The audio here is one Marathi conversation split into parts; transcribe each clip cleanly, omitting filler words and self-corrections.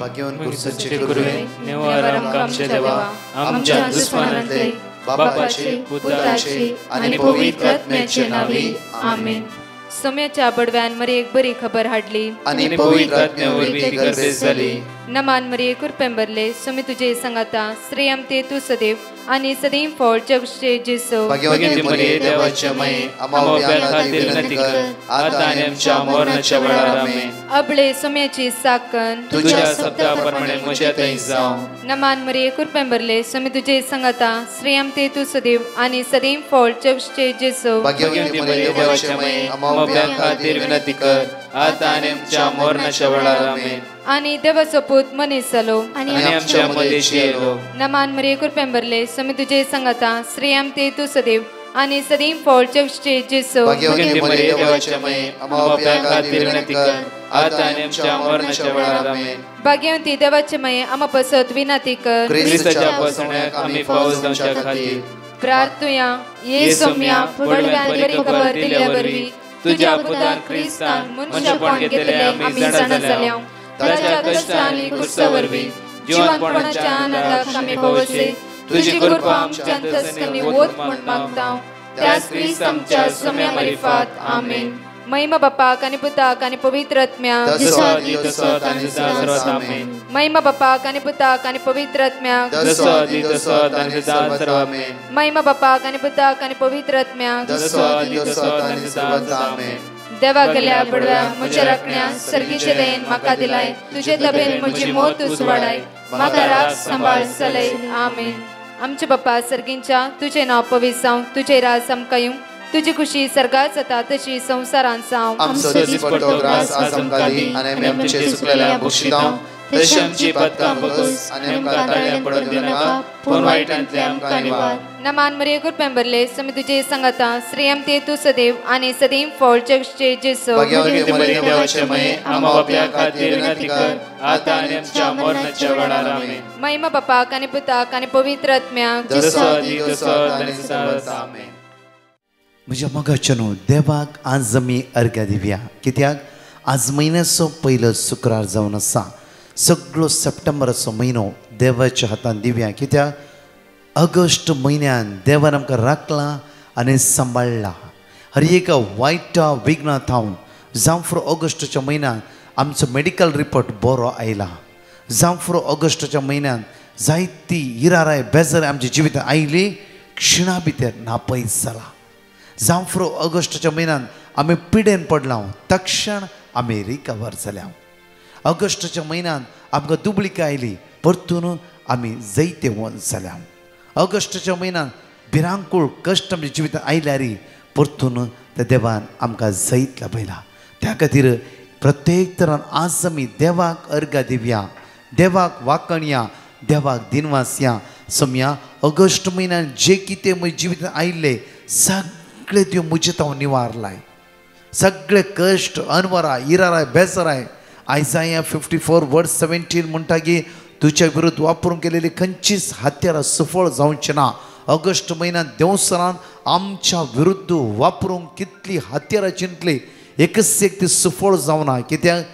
भाग्यवान कुर्सचे गुरुवे निवार आमच्या देवा आमच्या दुश्मनांतले बापाचे पुत्राचे आणि पवित्र आत्म्याचे नावे आमेन. सोम्याच्या बडव्यान मरी एक बरी खबर हाडली आणि पवित्र आत्म्यावर ती गर्भेस झाली. नमान मरी कुरपेंबरले सोमी तुझे संगाता श्रेयम ते तू सदैव आणि सदैव फळ जगचे जेसो. भाग्यवती मरिये देवाच्या माये आम्हा खातीर विनंती कर आता आणि आमच्या मरणाच्या वेळार आमेन. अबळे सोम्याची साकन तुझ्या शब्दाप्रमाणे म्हज्या थंय जावं. नमान मरी कुरपेंबरले सोमी तुझे संगाता श्रेयम ते तू सदैव आणि सदैव फळ जगचे जेसो. भाग्यवती मरिये देवाच्या माये आम्हा खातीर विनंती कर आता आणि आमच्या मरणाच्या वेळार आमेन. आणि देवाचो पूत मनीस जालो आणि आमच्या मदेशी येलो. नमान मरी कुरपेंबरले सोमी तुझे संगाता श्रेयम ते तू सदैव आणि सदैव फळ जगचे जेसो. भाग्यवती मरिये देवाच्या माये आम्हा खातीर विनंती कर आता आणि आमच्या मरणाच्या वेळार आमेन. भाग्यवती देवाचे माये आम्हा पसत विनंती कर ख्रिस्ताच्या पासण्याक आम्ही पावस जावच्या खातीर प्रार्थुया. ये सोम्या बडव्यान बरी खबर दिल्या वरवी तुझ्या पुतान ख्रिस्तान मनुष्यपण घेतले आम्ही जाणा जाल्या. ताच्या कष्टांनी कुर्सावरवी जीवनपणाच्या आनंदाक आम्ही पावसे. तुझी कृपा आमच्या अंतस्करणी वोत म्हण मागता त्याच ख्रिस्त आमच्या सोम्या मरिफात आमेन. महिमा बापाक आणि पुताक आणि पवित्र आत्म्याक महिमा बापाक आणि पुताक आणि पवित्र आत्म्याक महिमा बापाक आणि पुताक आणि पवित्र आत्म्याक देवा गेल्या बडव्या म्हज्या राखण्या सर्गीचे देन म्हाका दिलाय. तुझे तबेन म्हजी मोत तूं वाडाय म्हाका राख सांबाळ चलय आमेन. आमचे बाप्पा सर्गींच्या तुझे नाव पवित्र जावं. तुझे राज आमकां येवं. तुझी खुशी सर्गात जाता तशी संसारांत जावं. आमचो दिसपट्टो ग्रास आज आमकां दी आनी आमी आमचे सुकलेल्या बक्षितांव तशी आमची पातकां बगस आनी आमकां ताळ्यां पडत दिनाका पूण वायटांतले आमकां निवार. नमान मरिये कुरपेंबरले सोमी तुझे संगाता श्रेयम ते तू सदैव आणि सदैव फळ जगचे जेसो. भाग्यवती मरिये देवाचे माये आम्हा बापया खातीर विनंती कर आता आनी आमच्या मरणाच्या वेळार आमेन. महिमा बापाक आणि पुताक आणि पवित्र आत्म्याक आमेन. म्हज्या मोगाचेनो देवाक आज आमी अर्घ्य दिवया. कित्याक आज म्हयन्याचो पयलो शुक्रार जावन आसा. सगळो सप्टेंबराचो म्हयनो देवाच्या हातान दिवया. कित्याक ऑगस्ट म्हयन्यान देवान आमकां राखलां आनी सांबाळ्ळा. हर एका वायटा विघ्नांत हांव जावं फुरो ऑगस्टच्या म्हयन्यान आमचो मेडिकल रिपोर्ट बरो आयला. जावं फुरो ऑगस्टच्या म्हयन्यान जायती इराराय बेजाराय आमच्या जिवितांत आयली क्षिणा भितर नापयस जाला. जावं फुरो ऑगस्टच्या म्हयन्यान आमी पिडेन पडला तक्षण आमी रिकवर जाल्या. ऑगस्टच्या म्हयन्यान आमकां दुबळीका आयली परतून आमी जैते वन जाल्या. ऑगस्टच्या म्हयन्यान भिरांकूळ कश्ट आमच्या जिवितांत आयल्यार परतून त्या देवान आमकां जैत लाभयला. त्या खातीर प्रत्येक तरान आज आमी देवाक अर्घ्य दिवया. देवाक वाकणया. देवाक दिनवास या. सोम्या ऑगस्ट म्हयन्यान जे कितें म्हज्या जिवितांत आयिल्ले सगळे त्यो मुजेत हांव निवारलाय. सगळे कश्ट अनवरां इराराय बेजाराय आयजाया 54:17 म्हणटा की तुझ्या विरुद्ध वापरून केलेली खंयचीच हत्यारां सफळ जावची ना. ऑगस्ट म्हयन्यात देवसरान आमच्या विरुद्ध वापरून कितली हत्यारां चिंतली एकच एक ती सफळ जावना. कित्याक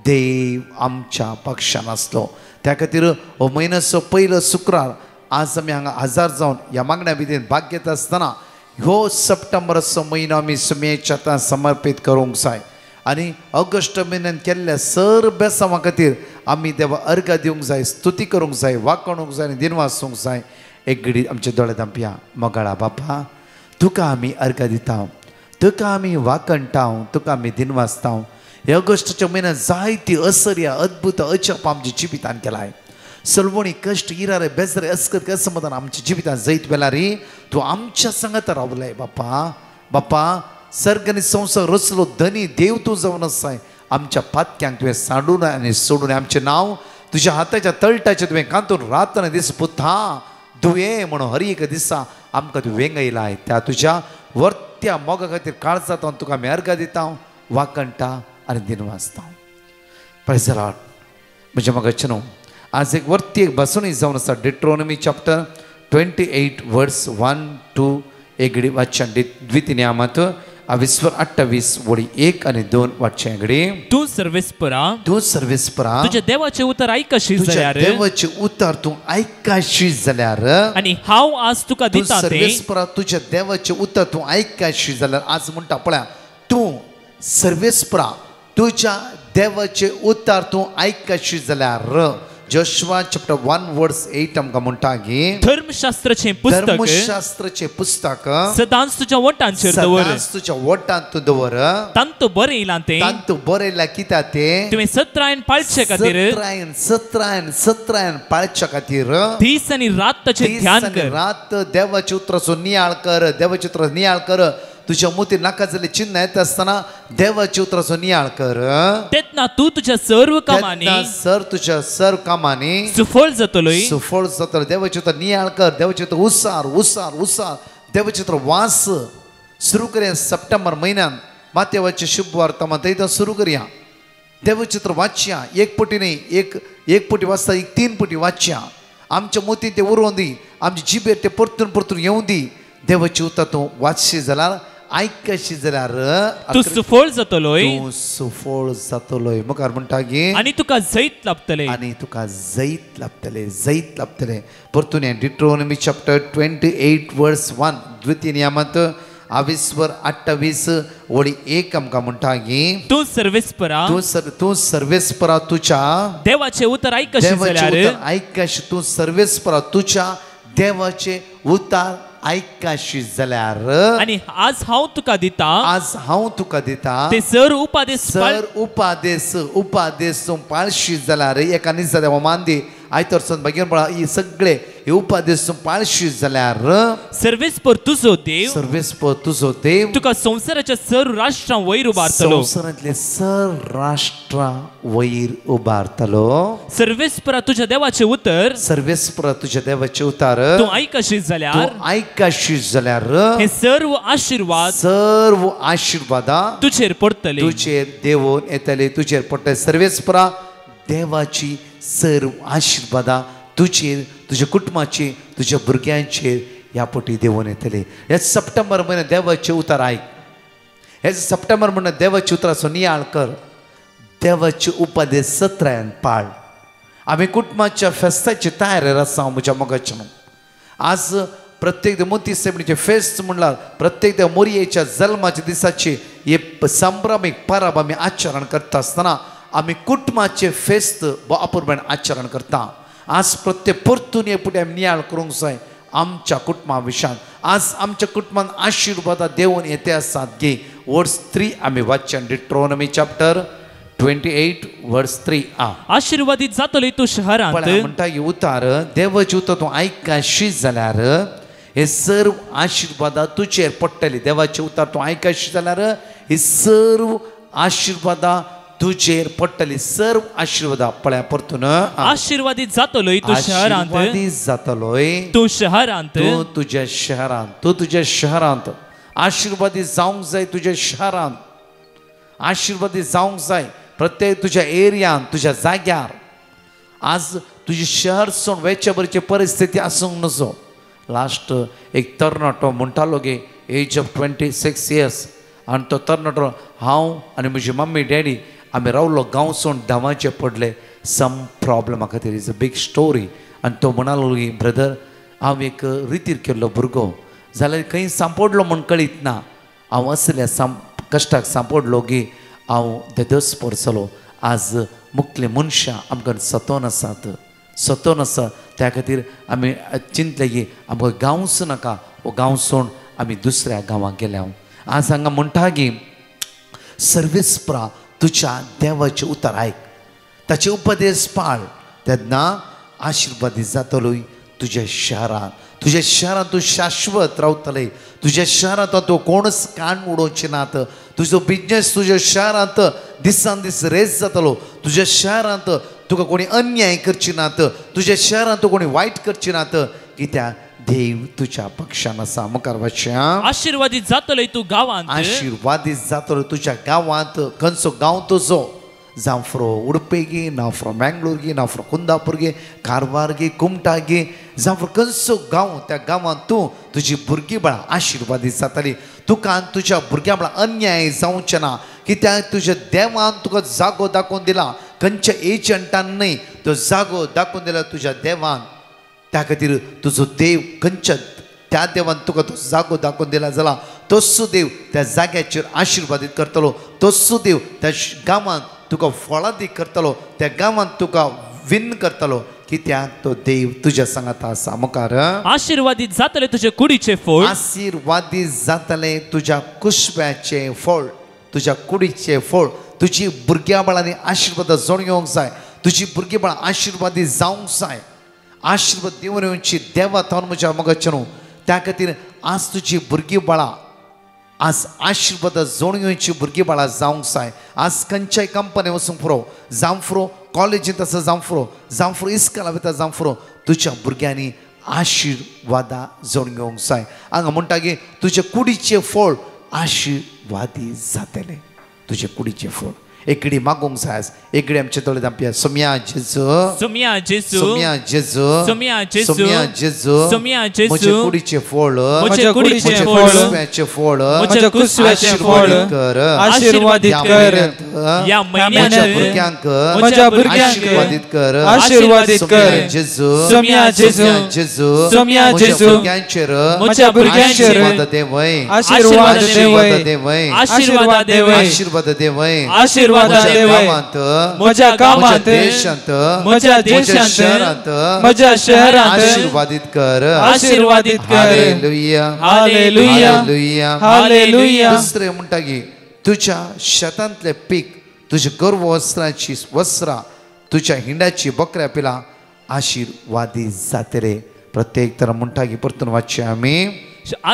देव आमच्या पक्षान आसलो. त्या खातीर हो म्हयन्याचो पयलो शुक्रार आज आमी हांगा हजर जावन ह्या मागण्या भितर भाग घेता आसतना ह्यो सप्टेंबराचो म्हयनो आमी सुमेच्या हातांत समर्पीत करूंक जाय. आनी ऑगस्ट म्हयन्यान केल्ल्या सर बेसांवा खातीर आमी देवा अर्घ्य दिवंक जाय. स्तुती करूंक जाय. वाकणूंक जाय आनी दिनवासूंक जाय. एक घडी आमचे दोळे धांपया. मोगाळा बापा तुका आमी अर्घ्य दिता. तुका आमी वाकणटा. तुका आमी दिनवासता. हे ऑगस्टच्या म्हयन्यान जायती असर्या अद्भुत अचप आमच्या जिवितान केलाय. सलवणी कश्ट इरारे बेजारे अस्कत असमाधान आमच्या जिवितान जैत वेला रे तूं आमच्या संगत रावलाय बापा. बापा सर्ग आनी संवसार रचलो धनी देव तूं जावन आसाय. आमच्या पातक्यांक तुवें सांडून आनी सोडून आमचें नांव तुज्या हाताच्या तळटाचें तुवें कांतून रात आनी दीस पुता दुये म्हणून हर एक दिसा आमकां तूं वेंगयलाय. त्या तुज्या वर्त्या मोगा खातीर काळजात तुका आमी अर्घ्य दिता. वाकणटा आनी दिनवासता. Praise the Lord. म्हज्या मोगाचें न्हू आज एक वर्ती एक बसून जावन आसा. डिट्रोनॉमी चॅप्टर 28 वर्स 1-2 एक घडी वाचन द्वितीय नियमांत 22 1 आणि 2 वाटचे घडी. तू सर्वेस्परा तू सर्वेस्परा तुझ्या देवाचे उतर ऐकशी तुझ्या जाल्यार देवाचे उतर तू ऐकाशी जाल्यार आणि हांव आज तुका तू दिता ते सर्वेस्परा तुझ्या देवाचे उतर तू ऐकाशी जाल्यार आज म्हणटा पळया तू सर्वेस्परा तुझ्या देवाचे उतर तू ऐकाशी जाल्यार. जोशुआ चॅप्टर 1 वर्स 8 आमकां म्हणटा की धर्मशास्त्राचे पुस्तक धर्मशास्त्राचे पुस्तक सदांच तुझ्या वटांचेर दवर सदांच तुझ्या वटांत तू दवर. तांतो बरयलां ते तांतू बरयला कित्या ते तुवें सत्रायन पाळचे खातीर सत्रायन पाळच्या खातीर दीस आनी रात ताचें दीस ध्यान आनी कर. रात देवाच्या उतराचो नियाळ कर. देवाच्या उतराचो नियाळ कर. तुझ्या मोती नाका जाल्ले चिन्ह येता आसतना देवाच्या उतराचो नियाळ कर. तेतना तू तुझ्या सर्व कामांनी तुझ्या सर्व कामांनी सुफळ जातलोय. सुफळ जातलो. देवाचे उतर नियाळ कर. देवाचे उतर उसार उसार उसार देवाचे उतर वास सुरू करूया. सप्टेंबर म्हयन्यात मातेवाचे शुभ वार्ता थंय सुरू करूया. देवाचे उतर वाचया. एक पटी न्ही एक पटी वाचता एक 3 पटी वाचया. आमच्या मोती ते उरोवन दी. आमच्या जिबेर ते परतून परतून येवन दी. देवाचे उतर तूं वाचशी जाल्यार ऐकशी जाल्यार तू सुफळ जातलोय. तूं सुफळ जातलोय. मुखार म्हणटा की आनी तुका जैत लाभतले. आणि तुका जैत लाभतले जैत लाभतले. परतून डिट्रोनॉमी चॅप्टर 28 वर्स 1 द्वितीय नियमांत 22-28 आमकां म्हणटा की तू सर्वेस्परा तू सर्वेस्परा तुझ्या देवाचे उतर ऐकशी जाल्यार ऐकाशी. तू सर्वेस्परा तुझ्या देवाचे उतार ऐकाशी जाल्यार आणि आज हांव तुका दिता आज हांव तुका दिता ते सर उपादेश तूं पाळशी जाल्यार एका दिसा देवा मान दी. आयतरसून बेगीन पळा ही सगळे हे उपादेश तूं पाळशी जाल्यार सर्वेस्पर तुजो देव सर्वेस्पर तुजो देव तुका संवसाराच्या सर राष्ट्रां वयर उबारतलो. संवसारांतले सर राष्ट्रां वयर उबारतलो. सर्वेस्परा तुझ्या देवाचे उतर सर्वेस्परा तुझ्या देवाचे उतार तूं ऐकशी जाल्यार ऐकाशी जाल्यार हे सर्व आशिर्वादा तुझेर पडतले. तुझेर देवून येतले तुझेर पडटले. सर्वेस्परा देवाची सर्व आशिर्वादा तुझेर तुझ्या कुटुंबाचेर तुझ्या भुरग्यांचेर ह्या पटी देवून येतले. हे सप्टेंबर म्हयन्यात देवाचे उतार आयक. हे सप्टेंबर म्हयन्यात देवाचे उतराचो नियाळ कर. देवाचे उपादेश सत्रायन पाळ. आमी कुटुंबाच्या फेस्ताची तयारेर आसा म्हज्या मोगाच्या. आज प्रत्येक मोती सेबणीचे फेस्त म्हणल्यार प्रत्येक मोरयेच्या जल्माच्या दिसाची हे संभ्रमीक परब आमी आचरण करता आसतना आमी कुटुंबाचे फेस्त अपुर्बायन आचरण करता. आज प्रत्येक परतून हे पुढे आमी नियाळ करूंक जाय आमच्या कुटुंबा विशयान. आज आमच्या कुटुंबान आशिर्वादा देवून येते आसात गे. वर्स 3 आमी वाचन डिट्रोनॉमी चॅप्टर 28 वर्स 3 आशिर्वादीत जातले तूं शहरांत. म्हणटा ही उतार देवाचे उतर तूं ऐकाशी जाल्यार हे सर्व आशिर्वादा तुझेर पडटली. देवाचे उतार तूं ऐकाशी जाल्यार ही सर्व आशिर्वादा तुझेर पडटली. सर्व आशिर्वादा पळया परतून आशिर्वादीत जातलोय तूं शहरांत. जातलोय तूं शहरांत. तूं तुझ्या शहरांत आशिर्वादी जावंक जाय. तुझ्या शहरांत आशिर्वादी जावंक जाय. प्रत्येक तुझ्या एरियान तुझ्या जाग्यार. आज तुझे शहर सोडून वेचेवरची परिस्थिती आसूंक नजो. लास्ट एक तरणाटो म्हणटालो गे एज ऑफ 26 years आनी तो तरणाटो हांव आनी म्हजी मम्मी डॅडी आमी रावलो गांव सोडून धांवाचे पडले सम प्रॉब्लमा खातीर. Is a big story. आनी तो म्हणालो की ब्रदर हांव एक रितीर केल्लो भुरगो जाल्यार खंय सांपडलो म्हूण कळीत ना. हांव असल्या कश्टाक सांपडलो की हांव देदस परसलो. आज मुखले मनशां आमकां सतोन आसात त्या खातीर आमी चिंतले की आमकां गांवच नाका. हो गांव सोडून आमी दुसऱ्या गांवांक गेले. हांव आज हांगा म्हणटा की सर्वेस्परा तुझ्या देवाचे उतर आयक. ताचे उपदेश पाळ. तेन्ना आशिर्वादी जातलोय तुझ्या शहरांत. तुझ्या शहरांत तूं शाश्वत रावतले. तुझ्या शहरांत तूं कोणच काण उडोवचे नात. तुजो बिजनेस तुझ्या शहरांत दिसान दीस रेस जातलो. तुझ्या शहरांत तुका कोणी अन्याय करची नात. तुझ्या शहरांत तूं कोणी वायट करची नात कित्याक देव तुझ्या पक्षान आसा. मुखार वाचया. आशिर्वादीत जातलोय तूं गांवांत. आशिर्वादीत जातलो तुझ्या गांवांत. खंयचो गांव तुजो जावं फ्रो उडपेगी ना फ्रो मँगलोर गे ना फ्रो कुंदापूर गे कारवार गे कुमटा गे जावं फ्रो खंयचो गांव त्या गांवांत तूं तुजी भुरगीं बाळां आशिर्वादीत जातालीं तुका आनी तुज्या भुरग्यां बाळां अन्याय जावचें ना कित्याक तुज्या देवान तुका जागो दाखोवन दिला खंयच्या एजंटान न्हय तो जागो दाखोवन दिला तुज्या देवान त्या खातीर तुजो देव खंयच्या त्या देवान तुका तो जागो दाखोवन दिला जाल्यार तोच देव त्या जाग्याचेर आशिर्वादीत करतलो तोच देव त्या गांवांत तुका फळादी करतलो त्या गांवांत तुका विन करतलो कित्याक तो देव तुज्या सांगात आसा मुखार आशीर्वादीत जातले तुजे कुडीचे फळ आशीर्वादीत जातले तुज्या कुशब्याचे फळ तुज्या कुडीचे फळ तुजी भुरग्यां बाळांनी आशिर्वाद जोड घेवंक जाय तुजी भुरगीं बाळां आशिर्वादी जावंक जाय आशिर्वाद दिवन येवची देवा थावन म्हज्या मोगाचें न्हू त्या खातीर आज तुजी भुरगीं बाळां आज आशिर्वाद जोड घेवची भुरगीं बाळां जावंक जाय आज खंयच्याय कंपनी वचूंक पुरो जावं पुरो कॉलेजींत आसा जावं पुरो इस्कॉला वयता जावं पुरो तुज्या भुरग्यांनी आशिर्वादा जोड घेवंक जाय हांगा म्हणटा की तुजे कुडीचे फळ आशिर्वादी जातले तुजे कुडीचे फळ एकडी मागोंक जाय एकडी आमचे तळे दांपया सोम्या जेजू सोम्या जेजू सोम्या जेजू सोम्या जेजू सोम्या जेजू सोम्या जेजू म्हजे कुडीचे फळ म्हजे कुडीचे म्हजे फळ कुसव्याचे फळ म्हजे कुसव्याचे फळ कर आशीर्वादित कर या महिन्यात भुरग्यांक म्हज्या भुरग्यांक आशिर्वादित कर आशीर्वादित कर जेजू सोम्या जेजू जेजू सोम्या जेजू भुरग्यांचेर म्हज्या भुरग्यांचेर आशिर्वाद देवय आशीर्वाद आशिर्वाद देवय आशीर्वाद देवय आशिर्वाद देवय आशीर्वाद देवय म्हज्या गावांत देशांत म्हज्या देशांत शहरांत म्हज्या शहरांत आशीर्वादित कर आशीर्वादित कर हालेलुया हालेलुया हालेलुया हालेलुया दुसरे म्हणटा की तुज्या शेतांतले पीक तुज्या गर्व वस्त्रांची वस्त्रां तुज्या हिंडाची बकऱ्या पिलां आशीर्वादी जातले प्रत्येक तर म्हणटा की परतून वाचचे आमी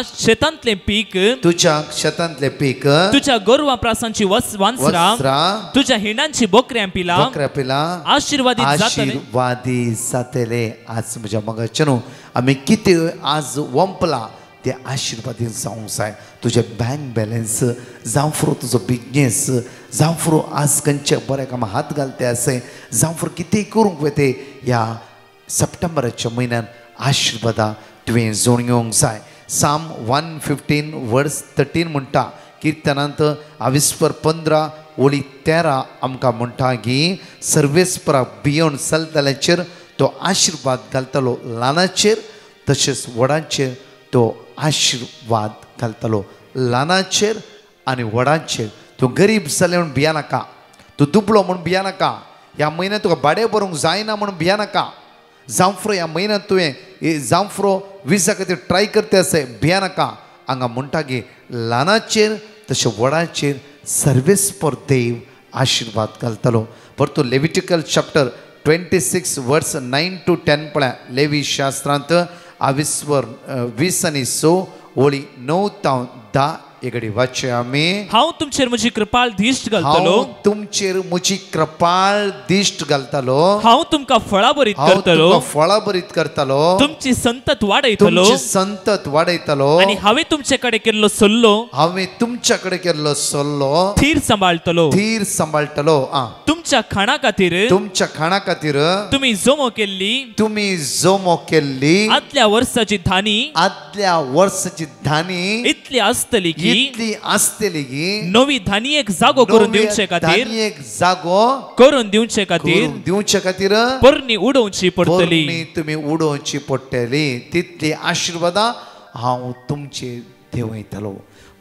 शेतांतले पीक तुज्या शेतांतले पीक तुज्या गोरवां प्रासांची वांसरां तुज्या हिंडांची बकऱ्या पिलां आशीर्वादीत जातले आज म्हज्या मोगाचें न्हू आमी कितें आज वंपला ते आशिर्वादीत जावंक जाय तुजे बँक बॅलन्स जावं फुरो तुजो बिजनेस जावं फुरो आज खंयचे बरे कामां हात घालते आसय जावं फुरो कितेंय करूंक वेते ह्या सप्टेंबराच्या म्हयन्यान आशिर्वादा तुवें जोड घेवंक जाय साम 115 वर्स 13 म्हणटा कीर्तनांत 15 ओळी 13 आमकां म्हणटा की सर्वेस्परा बियोंड चलतल्याचेर तो आशिर्वाद घालतलो ल्हानाचेर तशेंच व्हडांचेर तो आशिर्वाद घालतलो ल्हानाचेर आनी व्हडांचेर तूं गरीब जालें म्हूण भिया नाका तूं दुबळो म्हूण भिया नाका ह्या म्हयन्यांत तुका भाडें भरूंक जायना म्हूण भिया नाका जावं फुरो ह्या म्हयन्यांत तुवें जावं फुरो विजा खातीर ट्राय करते आसय भिया नाका हांगा म्हणटा की ल्हानाचेर तशें व्हडांचेर सर्वेस्पर देव आशिर्वाद घालतलो परतू लेविटिकल चॅप्टर 26 वर्स 9 to 10 पळय लेवी शास्त्रांत 20 आनी 6 ओळी 9 to 10 एगडी वाचचे आमी हांव तुमचेर म्हजी कृपाळ दिश्ट घालतलो तुमचेर म्हजी कृपाळ दिश्ट घालतलो हांव तुमकां फळां बरीत करतलो फळां बरीत करतलो तुमची संतत वाडयतलो आनी हांवें तुमचे कडेन केल्लो सल्लो थीर सांबाळटलो तुमच्या खाणा खातीर तुमी जोमो केल्ली आदल्या वर्साची धानी इतली आसतली की नवी धानी एक जागो करून दिवचे खातीर पोरणी उडोवची पडटली तुमी उडोवची पडटली तितली आशिर्वादा हांव तुमचे देंवयतलो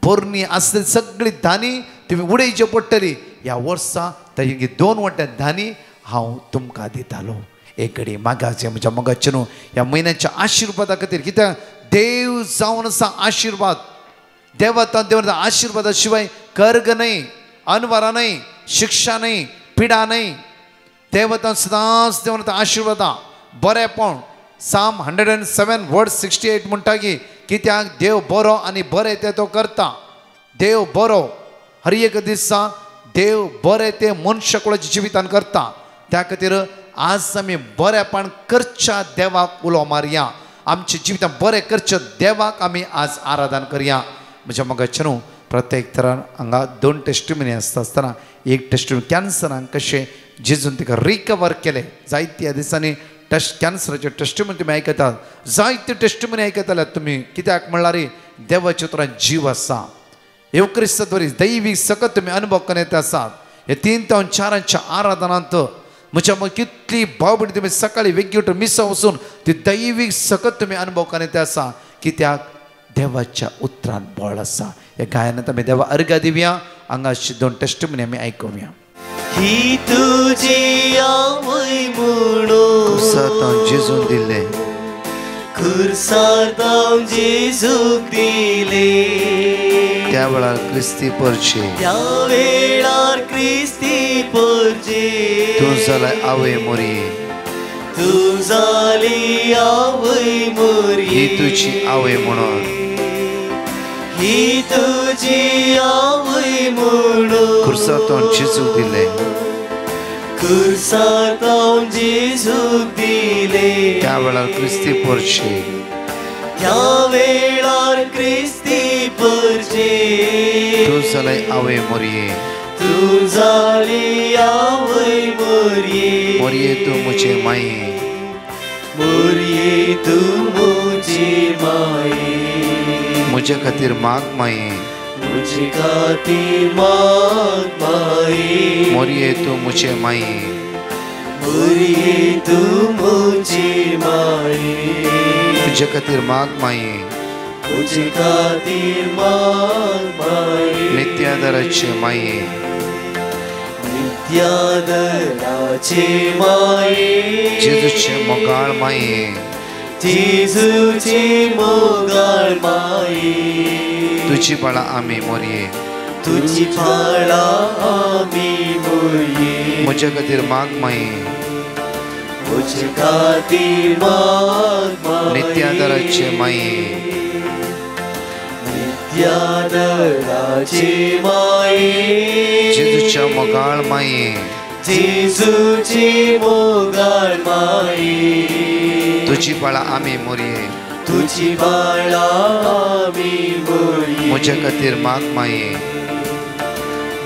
पोरणी आसतली सगळी धानी तुमी उडयची पडटली ह्या वर्सा ताची 2 वट्या धानी हांव तुमकां दितालो एक घडी मागाचे म्हज्या मोगाचे न्हू ह्या म्हयन्याच्या आशिर्वादा खातीर कित्याक देव जावन आसा आशिर्वाद देवाता आशीर्वादा शिवाय कर्ग नाही अनवरा नाही शिक्षा नाही पिडा नाही देवता सदांच देवता आशिर्वादा बरेपण साम 107 वर्स 68 म्हणटा की कित्याक देव बरो आनी बरें ते तो करता देव बरो हर एक दिसा देव बरें ते मनशाकुळाच्या जिवितान करता त्या खातीर आज आमी बरेपण करच्या देवाक उलो मारया आमच्या जिवितान बरें करच्या देवाक आमी आज आराधन करया म्हज्या मोगाचें न्हू प्रत्येक तरान हांगा 2 टेस्टिमनी आसतना एक टेस्टिमनी कॅन्सरान कशें जेजून तिका रिकवर केले जायते ह्या दिसांनी कॅन्सराचे टेस्टिमनी तुमी आयकतात जायते टेस्टिमनी आयकताले तुमी कित्याक म्हणल्यार देवाच्या उतरांत जीव आसा येवक्रिस्तद्वारी दैवीक सकत तुमी अनुभव करून येता आसात हे 3 ते 4 आराधनांत म्हज्या मग कितली भावबीण तुमी सकाळी वेगळी उठून मिसा वचून ती दैवीक सकत तुमी अनुभव करून येता आसा कित्याक देवाच्या उतरांत बळ आसा हे गायनांत आमी देवा अर्घ दिवया हांगा 2 टेस्टिमनी आमी आयकुया ही तुजी आवय म्हणून खुर्सांत जेजून दिले खुर्सांत जेजूक दिले त्या वेळार क्रिस्ती परचे त्या वेळार क्रिस्ती परचे तूं जाल्यार आवय मोरये तूं जाली आवय मोरये ही तुजी आवय म्हणून ही तुजी आवय म्हणून खुर्सांत जेजूक दिले खुर्सांत जेजूक दिले त्या वेळार क्रिस्ती परचे त्या वेळार क्रिस्ती परचे तूं जाल्यार आवय मोरये तूं जाली आवय मोरये मोरये तूं म्हजे माये मोरये तूं म्हजी माये म्हजे खातीर माग माये म्हजे खातीर माग माये मोरये तूं म्हजे माये मोरये तूं म्हजी माये तुजे खातीर माग माये म्हजे खातीर माग माये नित्यादाराचे माये नित्यादराचे माये जेजूचे मोगाळ माये जेजूची मोगाळ माये तुजी बाळा आमी मोरये तुजी बाळा आमी मोरये म्हजे खातीर माग माये म्हजे खातीर माग माये नित्यादाराचे माये नित्यादराचे माये जेजूच्या मोगाळ माये जेजूची मोगाळ माये तुजी बाळा आमी मोरये तुजी बाळा आमी मोरये म्हजे खातीर माग माये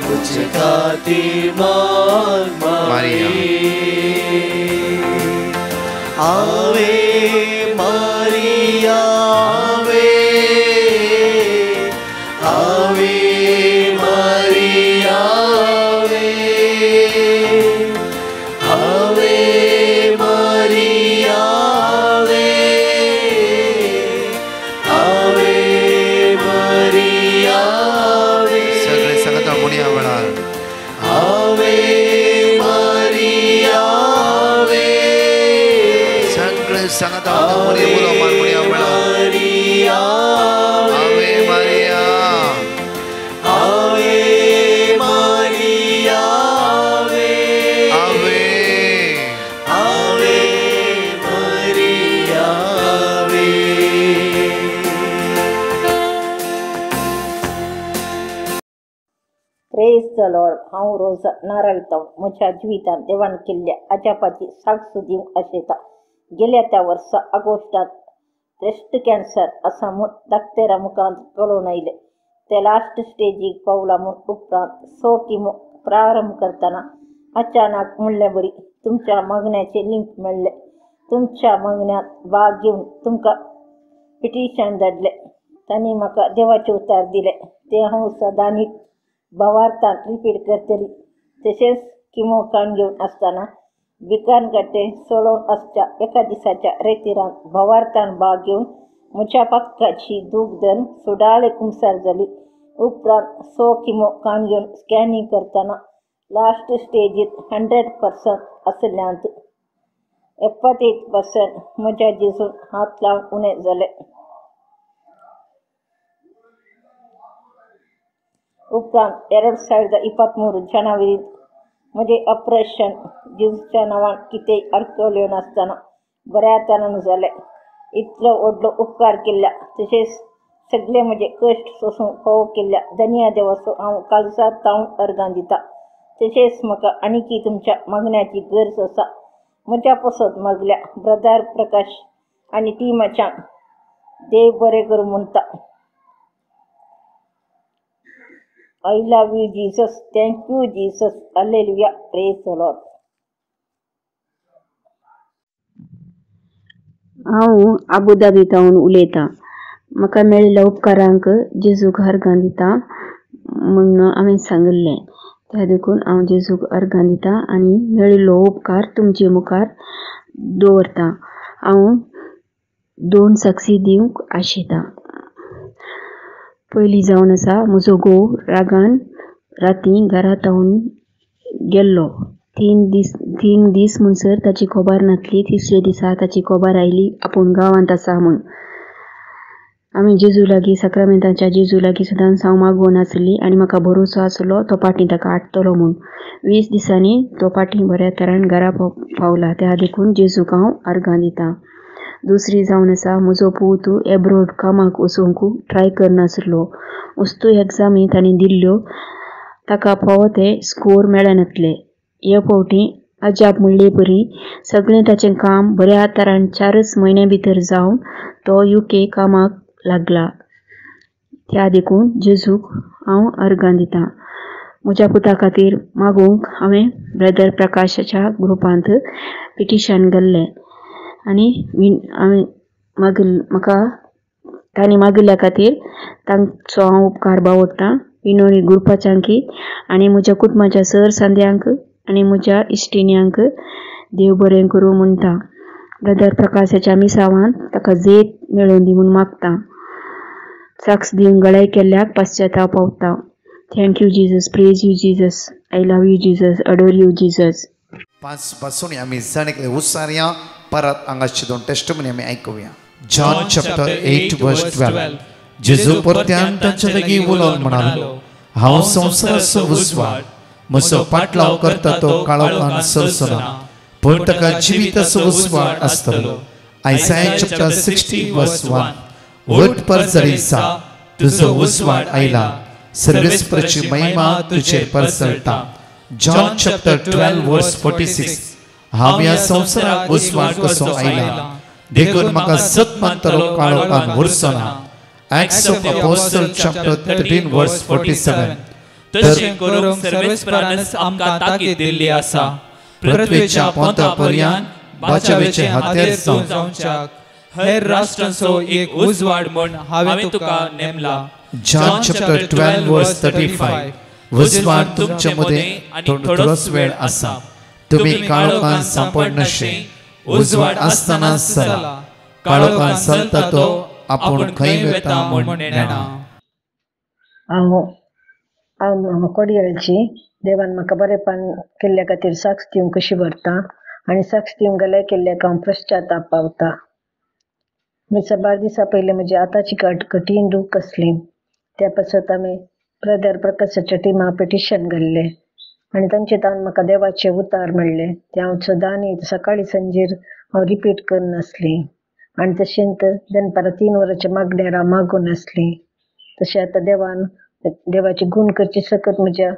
म्हजे खातीर माग माये आवे मारिया आवे आवे मारिया आवे आवे मारिया आवे आवे मारिया सगळे सांगता म्हणया वेळार आवे मारिया सगळे सांगता म्हणया बोलो मान म्हणया वेळार आवे मारिया आवे मारिया आवे आवे मारिया प्रेज द लॉर्ड हांव रोज नारायतांव म्हज्या जिवितांत देवान केल्ल्या अजापाची साक्ष दिवंक आशेता गेल्या त्या वर्सा ऑगस्टांत ब्रेस्ट कॅन्सर असा म्हूण डाक्तरा मुखांत कळोवन आयले ते लास्ट स्टेजीक पावला म्हूण उपरांत 100 किमो प्रारंभ करतना अचानक म्हणलें बरी तुमच्या मागण्याचे लिंक मेळ्ळे तुमच्या मागण्यांत भाग घेवन तुमकां पिटिशन धाडलें तांणी म्हाका देवाचे उतार दिले ते हांव सदांच भावार्थान रिपीट करतली तशेंच किमो काण घेवन आसतना विकान गड्डे सोडोवन आसच्या एका दिसाच्या रेतिरांत भावार्थान भाग घेवन म्हज्या पातकाची दूख धन सुडाळे कुमसार जाली उपरांत 100 किमो काण घेवन स्कॅनिंग करतना लास्ट स्टेजीत 100% आसल्यांत 78% म्हज्या जेजून हात लावन उणें जालें उपरांत 2023 जानेवारींत म्हजें ऑपरेशन जेजूच्या नांवान कितेंय अडकल्यो नासतना बऱ्या तरान जालें इतलो व्हडलो उपकार केल्ल्या तशेंच सगळे म्हजे कश्ट सोसूंक फावो केल्ल्या धन्य देवाचो हांव काळजांत तावन अर्गां दिता तशेंच म्हाका आनीकय तुमच्या मागण्याची गरज आसा म्हज्या पसत मागल्या ब्रदर प्रकाश आनी टिमाच्यान देव बरें करूं म्हणटा I love you, Jesus. Thank you, Jesus. Hallelujah. Praise the Lord. हांव आबुधाबीतावन उलयतां. म्हाका मेळिल्ल्या उपकारांक जेजूक अर्गां दिता म्हूण हांवें सांगिल्लें. त्या देखून हांव जेजूक अर्गां दितां आनी मेळिल्लो उपकार तुमचे मुखार दवरतां. हांव 2 साक्षी दिवंक आशेतां. पयलीं जावन आसा, म्हजो घोव रागान रातीं घरांतावन गेल्लो. 3 दीस म्हणसर ताची खबर नासली. 3रे दिसा ताची खबर आयली आपूण गांवांत आसा म्हूण. हांवें जेजू लागीं, सक्रामेंताच्या जेजू लागीं सदांच हांव मागोवन आसली आनी म्हाका भरोसो आसलो तो फाटीं ताका हाडटलो म्हूण. 20 दिसांनी तो फाटीं बऱ्या तरान घरा पावला. त्या देखून जेजूक हांव अर्गां दितां. दुसरी जावन आसा, म्हजो पूत एब्रोड कामाक वचूंक ट्राय करनासलो. वस्तू एग्जामी तांणी दिल्ल्यो, ताका फावो ते स्कोर मेळनासले. हे फावटी अजाप म्हणले परी सगळें ताचें काम बऱ्या तरान 4 म्हयन्यां भितर जावन तो UK कामाक लागला. त्या देखून जेजूक हांव अर्गां दितां. म्हज्या पुता खातीर मागूंक हांवें ब्रदर प्रकाशाच्या ग्रुपांत पिटिशन घाल्लें आनी हांवें म्हाका तांणी मागिल्ल्या खातीर तांचो हांव उपकार बावडटां. विनोळी ग्रुपाच्यांकी आनी म्हज्या कुटुंबाच्या सर सांद्यांक आनी म्हज्या इश्टिण्यांक देव बरें करूं म्हणटा. ब्रदर प्रकाशाच्या मिसावान ताका जेत मेळोवन दी म्हूण मागतां. साक्ष दिवंक गळाय केल्ल्याक पाश्चाताप पावता. Thank you Jesus. Praise you Jesus. I love you Jesus. Adore you Jesus. 5 पासून आम्ही जाणेकले उसारया. परत हांगाची 2 टेस्टमनी आमी आयकुया. जॉन चॅप्टर 8 वर्स 12. जेजू परत्यान तांचे लागीं उलोवन म्हणालो, हांव संवसाराचो उजवाड. म्हजो पाटलाव करता तो काळोखान सरसना, पूण ताका जिविताचो उजवाड आसतलो. आयसाया चॅप्टर 60 वर्स 1. वट परजळीसा, तुजो उजवाड आयला, सर्वेस्पराची महिमा तुजेर परसळटा. जॉन चॅप्टर 12 वर्स 46. हांव ह्या संवसाराक उजवाड कसो आयला, देखून म्हाका सतमांतलो काळोखान उरसना. Acts of Apostles chapter 13 verse 47. तशें करूंक सर्वेस्परानच आमकां ताकीद दिल्ली आसा. पृथ्वीच्या पोंतापर्यंत बाचावेचे हातेर जावच्याक हेर राष्ट्रांचो एक उजवाड म्हूण हांवें तुका नेमला. जॉन चॅप्टर 12 वर्स 35. उजवाड तुमचे मदें आनी थोडोच वेळ आसा. तुम्ही काळोखान सांपडनशे, उजवाड आसतना चला. काळोखान चलता तो आपूण खंय वेता म्हूण नेना. हांव कोडयाळची देवान म्हाका बरेंपण केल्ल्या खातीर साक्ष दिवंक कशी व्हरता आनी साक्ष दिवंक गलाय केल्ल्याक हांव पश्चाताप पावता. 12 दिसा पयलीं म्हजी आतांची कठीण दूख आसली. त्या पासत हांवें ब्रदर प्रकाशाच्या टिमा पिटिशन घाल्लें आनी तांचे तावन म्हाका देवाचे उतार मेळ्ळे. ते हांव सदांनी सकाळी संजेर हांव रिपीट करनासली आनी तशेंच दनपारां 3 वरांच्या मागण्यार हांव मागून आसली. तशें आतां देवाचे गूण करचे सकत म्हज्या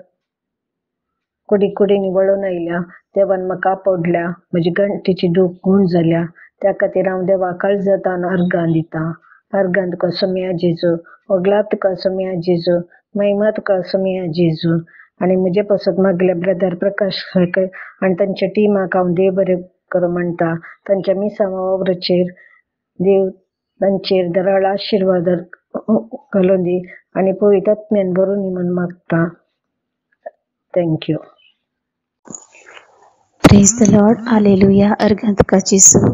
कुडींनी वळून आयल्या. देवान म्हाका आपडल्या. म्हजी गंठेची दूख गूण जाल्या. त्या खातीर हांव देवाक काळजांतान अर्गां दितां. अर्गां तुका सोम्या जेजू, वगला तुका सोम्या जेजू, महिमा तुका सोम्या जेजू. आनी म्हजे पासत मागल्या ब्रदर प्रकाश आनी तांच्या टिमाक हांव देव बरें करूं म्हणटा. तांच्या मिसां वावराचेर देव तांचेर दराळ आशिर्वाद घालून दी आनी पवित्र आत्म्यान भरून दी म्हूण मागता. Thank you. Praise the lord. Hallelujah. अर्गां तुका जेजू.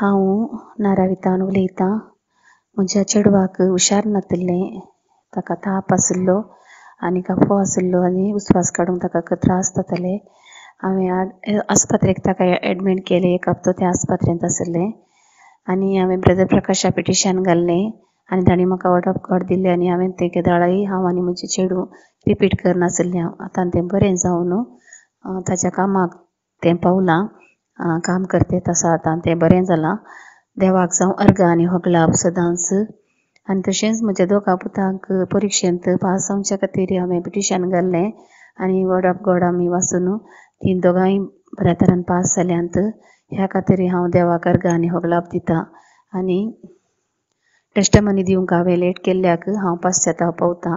हांव नारावितान उलयतां. म्हज्या चेडवाक हुशार नासलें, ताका ताप आशिल्लो आनी काफो आशिल्लो आनी उस्वास काडूंक ताका त्रास जाताले. हांवें आस्पत्रेक ताका एडमीट केलें. 1 हप्तो त्या आस्पत्रेंत आशिल्लें आनी हांवें ब्रदर प्रकाशा पिटिशन घाल्लें आनी तांणी म्हाका वर्ड ऑफ गॉड दिल्लें आनी हांवें ते केदाळाय हांव आनी म्हजें चेडूं रिपीट करनासलें. आतां तें बरें जावन ताच्या कामाक तें पावलां. काम करतें आसा आतां तें बरें जालां. देवाक जावं अर्गां आनी होगलाप सदांच. आनी तशेंच म्हज्या 2 पुतांक परिक्षेंत पास जावच्या खातीर हांवें पिटिशन घाल्लें आनी वर्ड ऑफ गॉड आमी वाचून तीं दोगांय बऱ्या तरान पास जाल्यांत. ह्या खातीर हांव देवाक अर्गां आनी होगलाप दितां. आनी टेस्टमनी दिवंक हांवें लेट केल्ल्याक हांव पाश्चाताप पावतां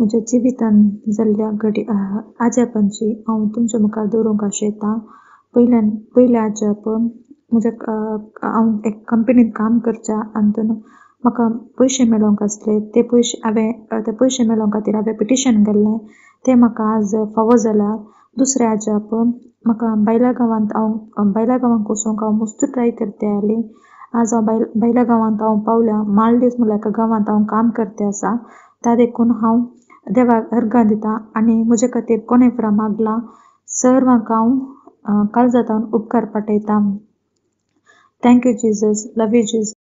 म्हज्या जिवितान जाल्ल्या आजापांची हांव तुमच्या मुखार दवरूंक आशेता. पयले आजाप हांव एक कंपनीन काम करच्या हातून म्हाका पयशे मेळोंक आसले. ते पयशे मेळोंक खातीर हांवें पिटिशन घाल्लें. ते म्हाका आज फावो जाला. दुसरें आजाप म्हाका भायल्या गांवांक वचूंक हांव मस्त ट्राय करते आयली. आज हांव भायल्या गांवांत पावल्या. मालदीव्स म्हणल्यार एका गांवांत हांव काम करते आसा. त्या देखून हांव देवाक अर्घां दिता आनी म्हजे खातीर कोणे फुडें मागला सर्वांक हांव काळजांतल्यान उपकार पाठयता. Thank you Jesus. Love you Jesus.